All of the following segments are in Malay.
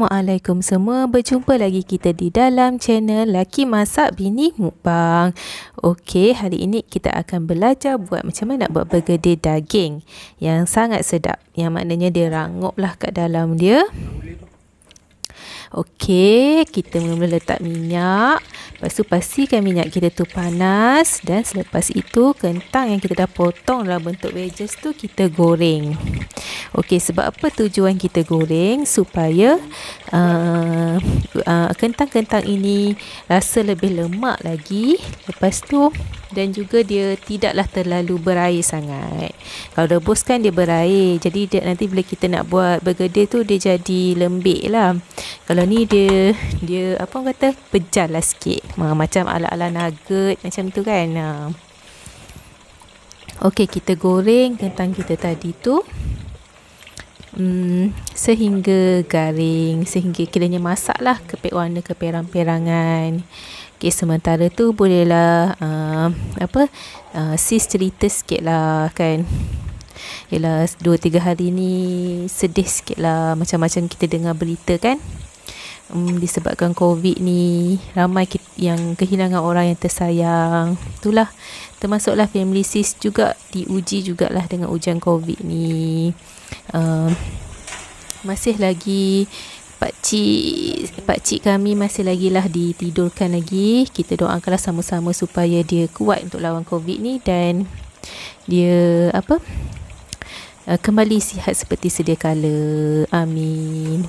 Assalamualaikum semua, berjumpa lagi kita di dalam channel Laki Masak Bini Mukbang. Okey, hari ini kita akan belajar buat macam mana nak buat bergedil daging yang sangat sedap. Yang maknanya dia rangup lah kat dalam dia. Okey, kita mula letak minyak. Lepas tu pastikan minyak kita tu panas. Dan selepas itu kentang yang kita dah potong dalam bentuk wedges tu kita goreng. Okey, sebab apa tujuan kita goreng? Supaya kentang-kentang ini rasa lebih lemak lagi. Lepas tu dan juga dia tidaklah terlalu berair sangat. Kalau rebus kan dia berair. Jadi dia, nanti bila kita nak buat bergedil tu dia jadi lembik lah. Kalau ni dia apa orang kata pejal lah sikit. Macam ala-ala nugget macam tu kan. Okey, kita goreng kentang kita tadi tu sehingga garing, sehingga kiranya masak lah warna keperang-perangan. Okay, sementara tu bolehlah sis cerita sikit lah kan. Yelah 2-3 hari ni sedih sikit lah, macam-macam kita dengar berita kan. Disebabkan COVID ni ramai yang kehilangan orang yang tersayang. Itulah, termasuklah family sis juga diuji jugalah dengan ujian COVID ni. Masih lagi pakcik kami masih lagi lah ditidurkan lagi. Kita doakanlah sama-sama supaya dia kuat untuk lawan COVID ni dan dia kembali sihat seperti sedia kala. Amin.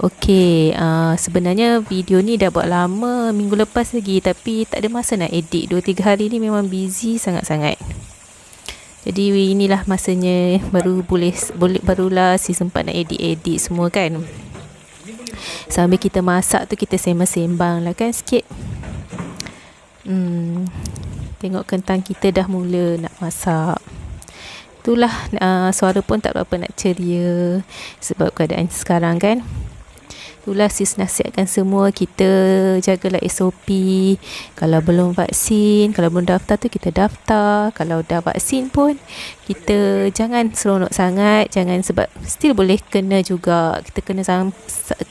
Okey, sebenarnya video ni dah buat lama, minggu lepas lagi, tapi tak ada masa nak edit. 2-3 hari ni memang busy sangat-sangat. Jadi inilah masanya, barulah si sempat nak edit semua kan. Sambil kita masak tu kita sembang-sembang lah kan sikit. Tengok kentang kita dah mula nak masak. Itulah, suara pun tak berapa nak ceria sebab keadaan sekarang kan. Itulah sis nasihatkan semua, kita jagalah SOP. Kalau belum vaksin, kalau belum daftar tu kita daftar. Kalau dah vaksin pun kita jangan seronok sangat, jangan, sebab still boleh kena juga. Kita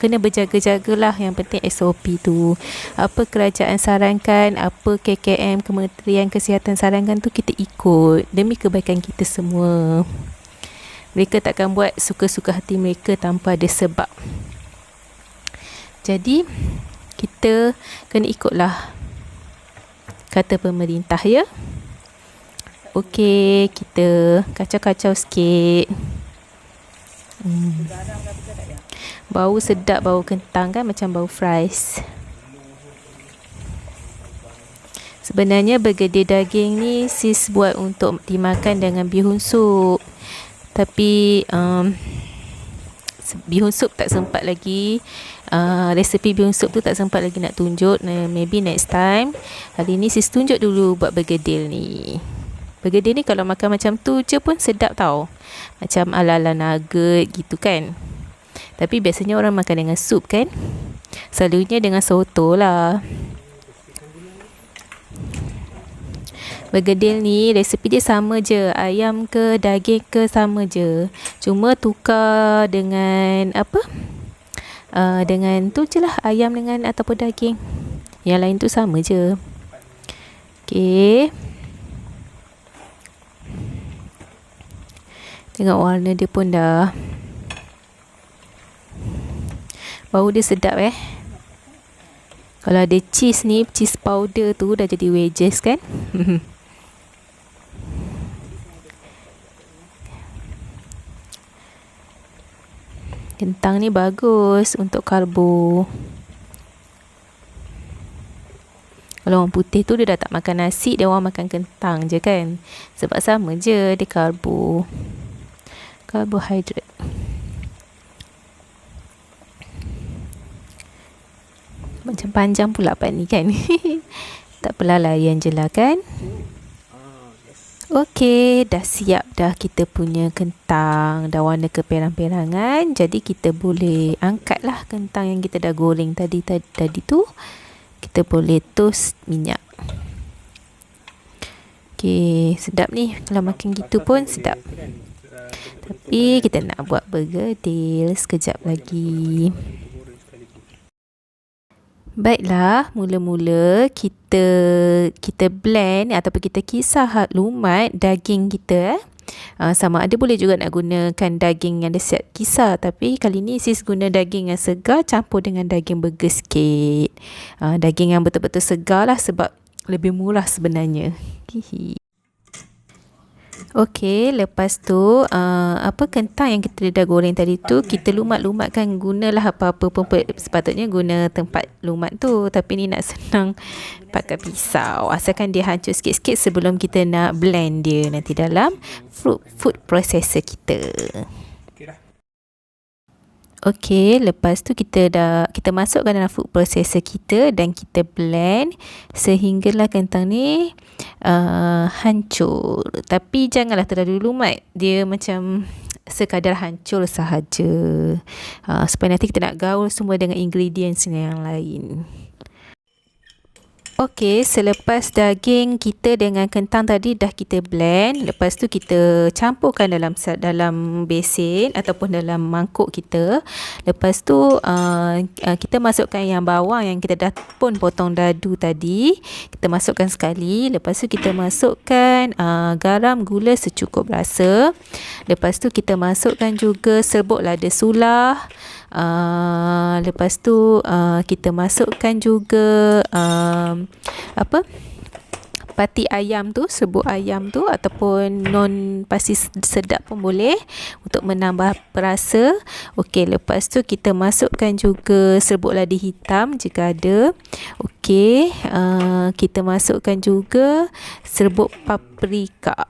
kena berjaga-jagalah. Yang penting SOP tu, apa kerajaan sarankan, apa KKM Kementerian Kesihatan sarankan tu kita ikut demi kebaikan kita semua. Mereka takkan buat suka-suka hati mereka tanpa ada sebab. Jadi kita kena ikutlah kata pemerintah ya. Okey, kita kacau-kacau sikit. Bau sedap, bau kentang kan, macam bau fries. Sebenarnya bergedil daging ni sis buat untuk dimakan dengan bihun sup. Tapi bihun sup tak sempat lagi. Resepi bihun sup tu tak sempat lagi nak tunjuk. Maybe next time. Hari ni sis tunjuk dulu buat bergedil ni. Bergedil ni kalau makan macam tu je pun sedap tau. Macam ala-ala nugget gitu kan. Tapi biasanya orang makan dengan sup kan. Selalunya dengan soto lah. Bergedil ni resepi dia sama je, ayam ke daging ke sama je. Cuma tukar dengan dengan tu je lah, ayam dengan ataupun daging. Yang lain tu sama je. Okey. Tengok warna dia pun dah. Bau dia sedap Kalau ada cheese ni, cheese powder tu dah jadi wedges kan. Kentang ni bagus untuk karbo. Kalau orang putih tu dia dah tak makan nasi, dia orang makan kentang je kan. Sebab sama je, dia karbo. Karbohidrat. Macam panjang pula part ni kan. Tak apalah, layan je lah kan. Okey, dah siap dah kita punya kentang. Dah warna keperang-perangan. Jadi kita boleh angkat lah kentang yang kita dah goreng tadi tu. Kita boleh toast minyak. Okey, sedap ni. Kalau makan gitu pun sedap. Tapi kita nak buat bergedil sekejap lagi. Baiklah, mula-mula kita blend ataupun kita kisar lumat daging kita. Sama ada boleh juga nak gunakan daging yang dah siap kisar, tapi kali ni sis guna daging yang segar campur dengan daging burger sikit. Daging yang betul-betul segar lah, sebab lebih murah sebenarnya. Okey, lepas tu kentang yang kita dah goreng tadi tu kita lumat-lumatkan. Gunalah apa-apa pun, sepatutnya guna tempat lumat tu, tapi ni nak senang pakai pisau. Asalkan dia hancur sikit-sikit sebelum kita nak blend dia nanti dalam food processor kita. Okey, lepas tu kita masukkan dalam food processor kita dan kita blend sehinggalah kentang ni hancur. Tapi janganlah terlalu lumat. Dia macam sekadar hancur sahaja. Supaya nanti kita nak gaul semua dengan ingredients yang lain. Okey, selepas daging kita dengan kentang tadi dah kita blend, lepas tu kita campurkan dalam besin ataupun dalam mangkuk kita. Lepas tu kita masukkan yang bawang yang kita dah pun potong dadu tadi. Kita masukkan sekali. Lepas tu kita masukkan garam, gula secukup rasa. Lepas tu kita masukkan juga serbuk lada sulah. Lepas tu kita masukkan juga pati ayam tu, serbuk ayam tu, ataupun non pasti sedap pun boleh untuk menambah perasa. Okey, lepas tu kita masukkan juga serbuk lada hitam jika ada. Okey, kita masukkan juga serbuk paprika.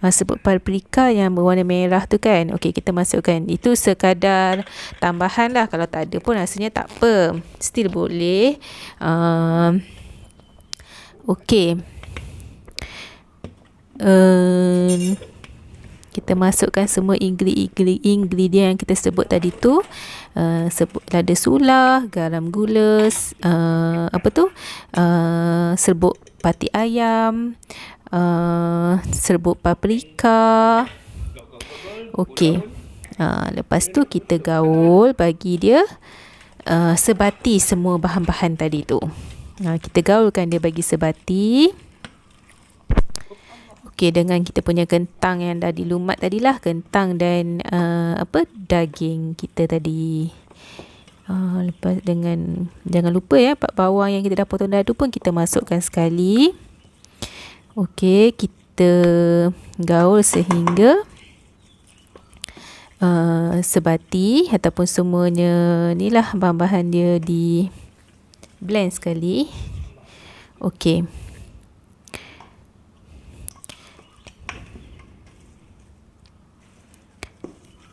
Serbuk paprika yang berwarna merah tu kan. Okey, kita masukkan. Itu sekadar tambahan lah. Kalau tak ada pun rasanya tak apa, still boleh. Okey, kita masukkan semua ingredient yang kita sebut tadi tu. Sebut lada sulah, garam, gula, serbuk pati ayam, serbuk paprika. Okey, lepas tu kita gaul bagi dia sebati semua bahan-bahan tadi tu. Kita gaulkan dia bagi sebati. Okey, dengan kita punya kentang yang dah dilumat tadilah, kentang dan daging kita tadi. Lepas jangan lupa ya, bawang yang kita dah potong dadu pun kita masukkan sekali. Okey, kita gaul sehingga sebati ataupun semuanya ni lah bahan-bahan dia di blend sekali. Okey.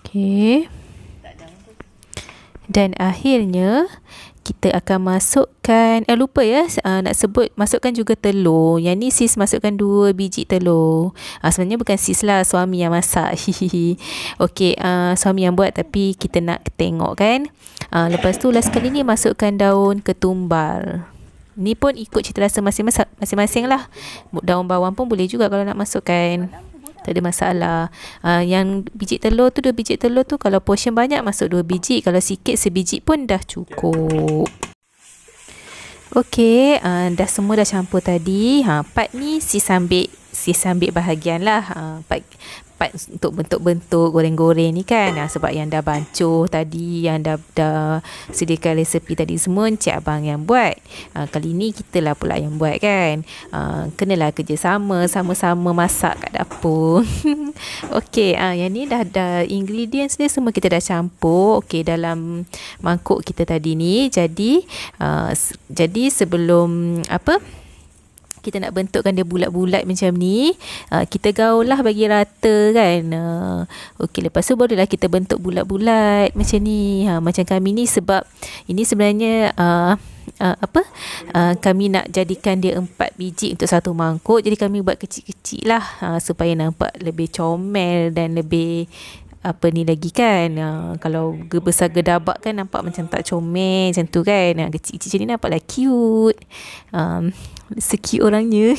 Okey. Dan akhirnya kita akan masukkan, lupa ya nak sebut, masukkan juga telur. Yang ni sis masukkan 2 biji telur. Sebenarnya bukan sis lah, suami yang masak. Okey, suami yang buat, tapi kita nak tengok kan. Lepas tu last kali ni masukkan daun ketumbar. Ni pun ikut cita rasa masing-masing lah. Daun bawang pun boleh juga kalau nak masukkan, tak ada masalah. Yang biji telur tu, 2 biji telur tu, kalau portion banyak masuk 2 biji, kalau sikit sebiji pun dah cukup. Okey, dah semua dah campur tadi. Part ni sis ambil bahagian lah. Part untuk bentuk-bentuk goreng-goreng ni kan. Sebab yang dah bancuh tadi, yang dah sediakan resepi tadi semua Encik Abang yang buat. Kali ni kita lah pula yang buat kan. Kenalah kerjasama, sama-sama masak kat dapur. Okey, yang ni dah ingredients ni semua kita dah campur. Okey, dalam mangkuk kita tadi ni. Jadi sebelum kita nak bentukkan dia bulat-bulat macam ni, kita gaul lah bagi rata kan. Okey, lepas tu barulah kita bentuk bulat-bulat macam ni. Macam kami ni, sebab ini sebenarnya kami nak jadikan dia 4 biji untuk satu mangkuk. Jadi kami buat kecil-kecil lah, supaya nampak lebih comel dan lebih ni lagi kan. Kalau besar gedabak kan nampak macam tak comel macam tu kan. Kecil-kecil ni nampaklah cute. Secute orangnya.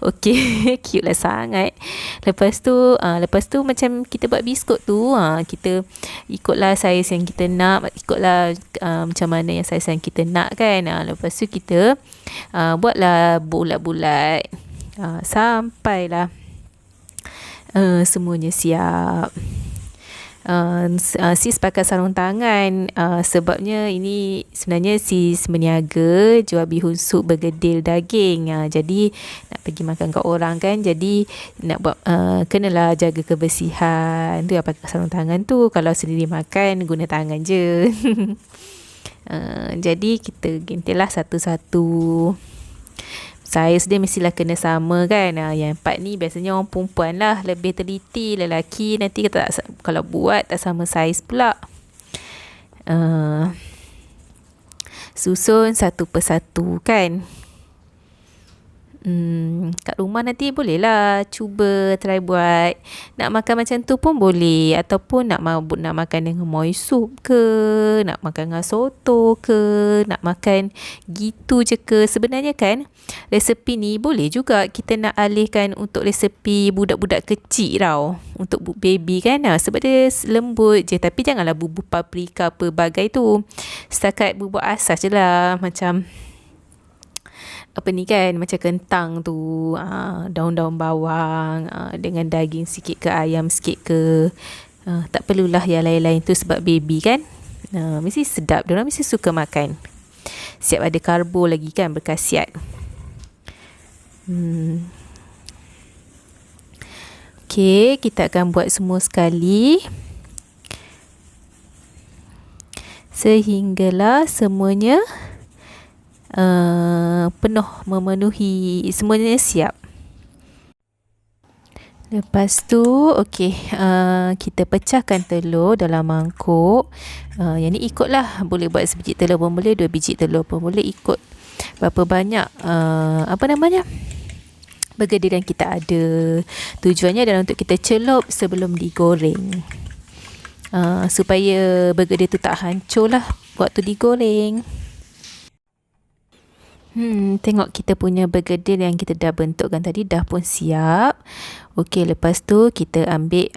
Okey, cute lah sangat. Lepas tu macam kita buat biskut tu, kita ikutlah saiz yang kita nak, ikutlah macam mana yang saiz yang kita nak kan. Lepas tu kita buatlah bulat-bulat sampailah semuanya siap. Sis pakai sarung tangan sebabnya ini sebenarnya sis berniaga jual bihun sup bergedil daging, jadi nak pergi makan kat orang kan, jadi nak buat kenalah jaga kebersihan tu, pakai sarung tangan tu. Kalau sendiri makan guna tangan je. Jadi kita gintilah satu-satu. Saiz dia mestilah kena sama kan. Yang 4 ni biasanya orang perempuan lah lebih teliti, lelaki nanti kalau buat tak sama saiz pula. Susun satu persatu kan. Kat rumah nanti bolehlah cuba try buat. Nak makan macam tu pun boleh, ataupun nak makan dengan moi sup ke, nak makan dengan soto ke, nak makan gitu je ke. Sebenarnya kan resepi ni boleh juga kita nak alihkan untuk resepi budak-budak kecil tau, untuk baby kan. Sebab dia lembut je, tapi janganlah bubur paprika pelbagai tu. Setakat bubur asas je lah, macam apa ni kan, macam kentang tu, daun-daun bawang, dengan daging sikit ke, ayam sikit ke. Tak perlulah yang lain-lain tu sebab baby kan. Mesti sedap, diorang mesti suka makan. Siap ada karbo lagi kan, berkhasiat. Okay, kita akan buat semua sekali sehinggalah semuanya penuh, memenuhi, semuanya siap. Lepas tu kita pecahkan telur dalam mangkuk. Yang ni ikutlah, boleh buat sebiji telur pun boleh, 2 biji telur pun boleh, ikut berapa banyak bergedil yang kita ada. Tujuannya adalah untuk kita celup sebelum digoreng, supaya bergedil tu tak hancur lah waktu digoreng. Tengok kita punya bergedil yang kita dah bentukkan tadi dah pun siap. Okey, lepas tu kita ambil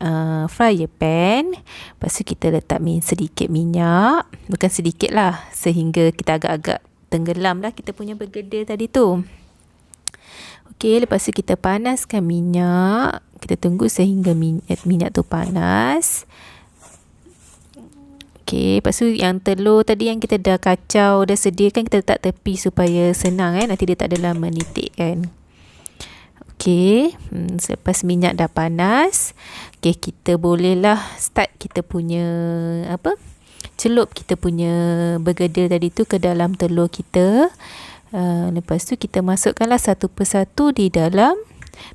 fryer pan. Lepas tu kita letak sedikit minyak. Bukan sedikit lah, sehingga kita agak-agak tenggelam lah kita punya bergedil tadi tu. Okey, lepas tu kita panaskan minyak. Kita tunggu sehingga minyak tu panas. Okey, lepas tu yang telur tadi yang kita dah kacau, dah sediakan, kita letak tepi supaya senang nanti dia tak adalah menitik kan. Okey, selepas minyak dah panas, okey, kita bolehlah start kita punya celup kita punya bergedil tadi tu ke dalam telur kita. Lepas tu kita masukkanlah satu persatu di dalam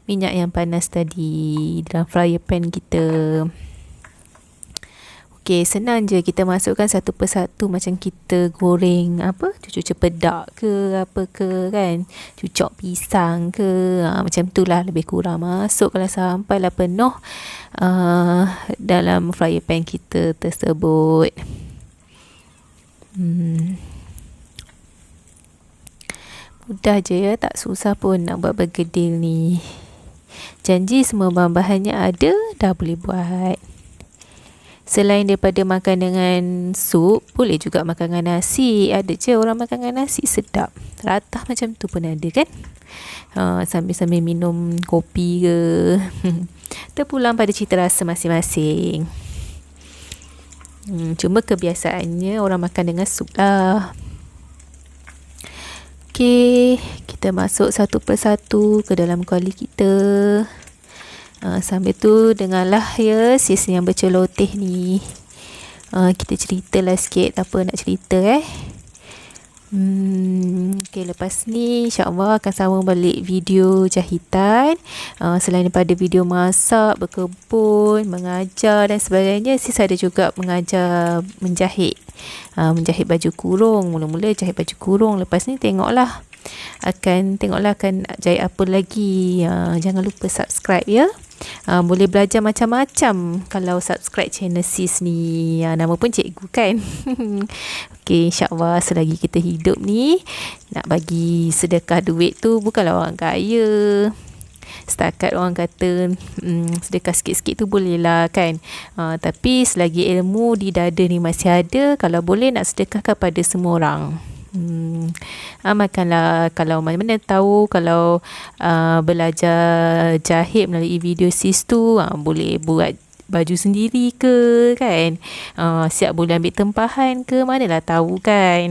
minyak yang panas tadi, dalam fryer pan kita. Okey, senang je, kita masukkan satu persatu macam kita goreng cucuk cempedak ke apa ke kan, cucuk pisang ke, macam tu lah lebih kurang. Masukkanlah sampailah penuh dalam fryer pan kita tersebut. Mudah je ya, tak susah pun nak buat bergedil ni. Janji semua bahan-bahannya ada, dah boleh buat. Selain daripada makan dengan sup, boleh juga makan dengan nasi. Ada je orang makan dengan nasi sedap. Ratah macam tu pun ada kan. Sambil-sambil minum kopi ke. Terpulang pada cita rasa masing-masing. Cuma kebiasaannya orang makan dengan sup lah. Okey, kita masuk satu persatu ke dalam kuali kita. Sambil tu dengarlah ya sis yang berceloteh ni. Kita ceritalah sikit apa nak cerita Okay, lepas ni insyaAllah akan sambung balik video jahitan. Selain daripada video masak, berkebun, mengajar dan sebagainya, sis ada juga mengajar menjahit. Menjahit baju kurung. Mula-mula jahit baju kurung, lepas ni tengoklah akan jahit apa lagi. Jangan lupa subscribe ya. Boleh belajar macam-macam kalau subscribe channel sis ni. Nama pun cikgu kan. Okay, insyaAllah selagi kita hidup ni, nak bagi sedekah duit tu bukanlah orang kaya. Setakat orang kata sedekah sikit-sikit tu boleh lah kan. Tapi selagi ilmu di dada ni masih ada, kalau boleh nak sedekahkan pada semua orang. Amalkanlah. Kalau mana-mana tahu, kalau belajar jahit melalui video sis tu, boleh buat baju sendiri ke kan, siap boleh ambil tempahan ke, manalah tahu kan.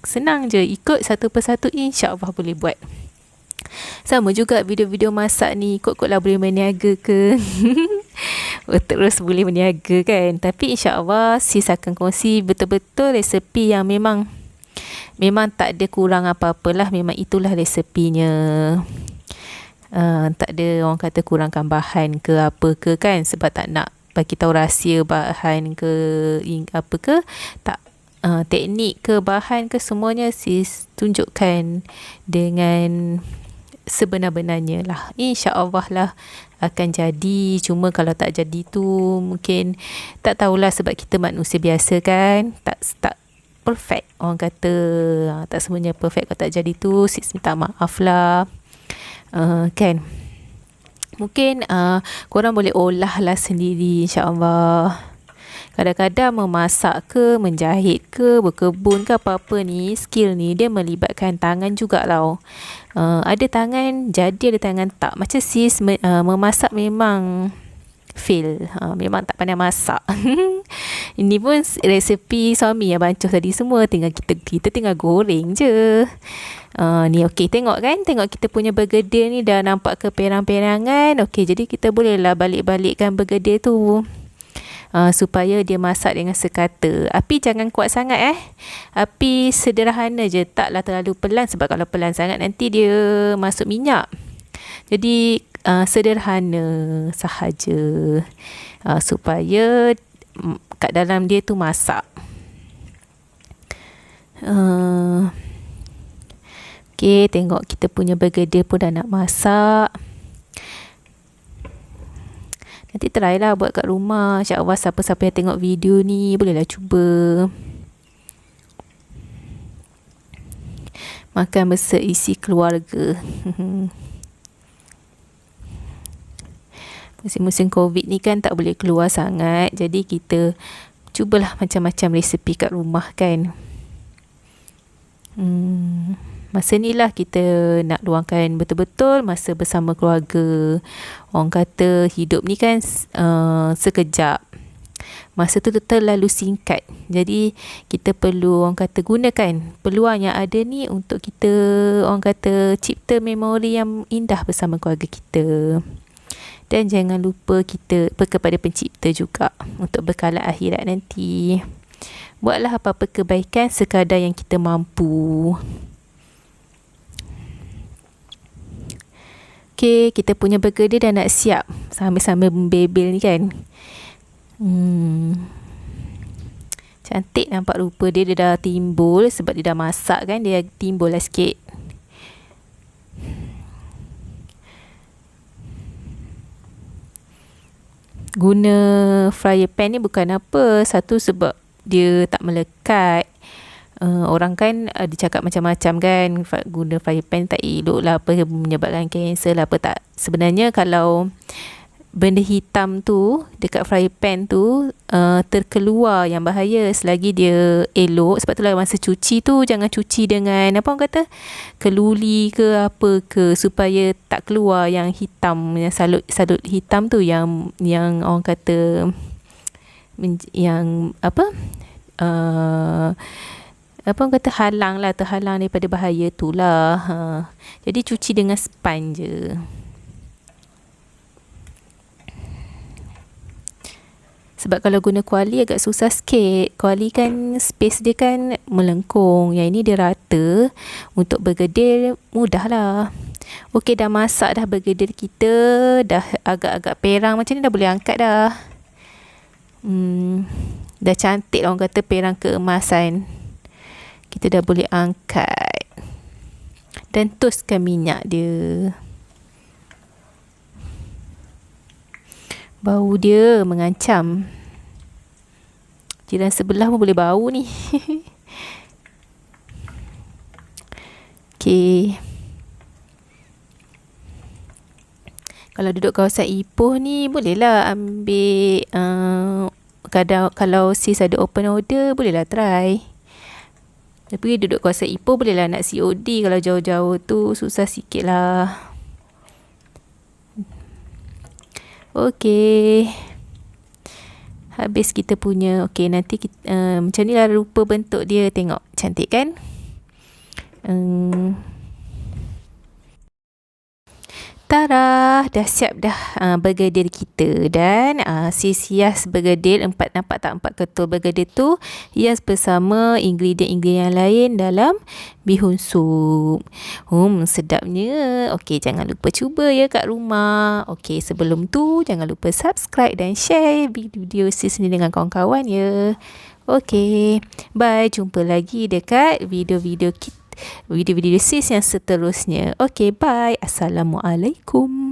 Senang je, ikut satu persatu, insya-Allah boleh buat. Sama juga video-video masak ni, ikut-ikutlah boleh berniaga ke. Terus boleh berniaga kan. Tapi insya-Allah sis akan kongsi betul-betul resepi yang memang tak ada kurang apa-apalah, memang itulah resepinya. Tak ada orang kata kurangkan bahan ke apa ke kan, sebab tak nak bagi tahu rahsia bahan ke apa ke, tak, teknik ke bahan ke, semuanya sis tunjukkan dengan sebenar-benarnya lah. InsyaAllah lah akan jadi. Cuma kalau tak jadi tu mungkin tak tahulah, sebab kita manusia biasa kan, tak perfect, orang kata tak semuanya perfect. Kalau tak jadi tu sis minta maaf lah. Kan, mungkin korang boleh olah lah sendiri, insyaAllah. Kadang-kadang memasak ke, menjahit ke, berkebun ke, apa-apa ni, skill ni dia melibatkan tangan jugalah. Ada tangan jadi, ada tangan tak. Macam sis memasak memang fail, memang tak pandai masak. Ini pun resepi suami yang bancuh tadi semua, tinggal kita tinggal goreng je. Ni okey, tengok kan, tengok kita punya bergedil ni dah nampak ke perang-perangan. Okey, jadi kita bolehlah balik-balikkan bergedil tu, supaya dia masak dengan sekata. Api jangan kuat sangat api sederhana je, taklah terlalu pelan, sebab kalau pelan sangat nanti dia masuk minyak. Jadi sederhana sahaja, supaya kat dalam dia tu masak. Okey, tengok kita punya bergedil pun dah nak masak. Nanti try lah buat kat rumah. InsyaAllah siapa-siapa yang tengok video ni bolehlah cuba. Makan berseisi keluarga. Musim-musim COVID ni kan tak boleh keluar sangat, jadi kita cubalah macam-macam resepi kat rumah kan. Masa ni lah kita nak luangkan betul-betul masa bersama keluarga. Orang kata hidup ni kan sekejap, masa tu terlalu singkat. Jadi kita perlu, orang kata, gunakan peluang yang ada ni untuk kita, orang kata, cipta memori yang indah bersama keluarga kita. Dan jangan lupa kita kepada pencipta juga untuk bekalan akhirat nanti. Buatlah apa-apa kebaikan sekadar yang kita mampu. Okey, kita punya bergedil dah nak siap. Sambil-sambil membebel ni kan. Cantik nampak rupa dia dah timbul, sebab dia dah masak kan, dia timbul lah sikit. Guna fryer pan ni bukan apa, satu sebab dia tak melekat. Orang kan dia cakap macam-macam kan, guna fryer pan tak elok lah, apa menyebabkan kanser lah apa tak. Sebenarnya kalau benda hitam tu dekat fryer pan tu terkeluar, yang bahaya. Selagi dia elok, sebab itulah masa cuci tu jangan cuci dengan apa orang kata, keluli ke apa ke, supaya tak keluar yang hitam, yang salut hitam tu, yang orang kata yang apa apa orang kata, terhalang daripada bahaya tu lah. Jadi cuci dengan sponge je. Sebab kalau guna kuali agak susah sikit. Kuali kan space dia kan melengkung, yang ini dia rata. Untuk bergedil mudah lah. Okey, dah masak dah bergedil kita, dah agak-agak perang macam ni, dah boleh angkat dah. Dah cantik orang kata, perang keemasan. Kita dah boleh angkat dan toskan minyak dia. Bau dia mengancam. Jiran sebelah pun boleh bau ni. Okey. Kalau duduk kawasan Ipoh ni, bolehlah ambil kalau sis ada open order, bolehlah try. Tapi duduk kawasan Ipoh bolehlah nak COD. Kalau jauh-jauh tu susah sikit lah. Okey. Habis kita punya. Okey, nanti kita, macam ni lah rupa bentuk dia. Tengok, cantik kan? Tara, dah siap dah bergedil kita. Dan sis hias bergedil, nampak tak 4 ketul bergedil tu, hias bersama ingredient-ingredient yang lain dalam bihun sup. Sedapnya. Okey, jangan lupa cuba ya kat rumah. Okey, sebelum tu jangan lupa subscribe dan share video sis ni dengan kawan-kawan ya. Okey, bye. Jumpa lagi dekat video-video sis yang seterusnya. Okey, bye. Assalamualaikum.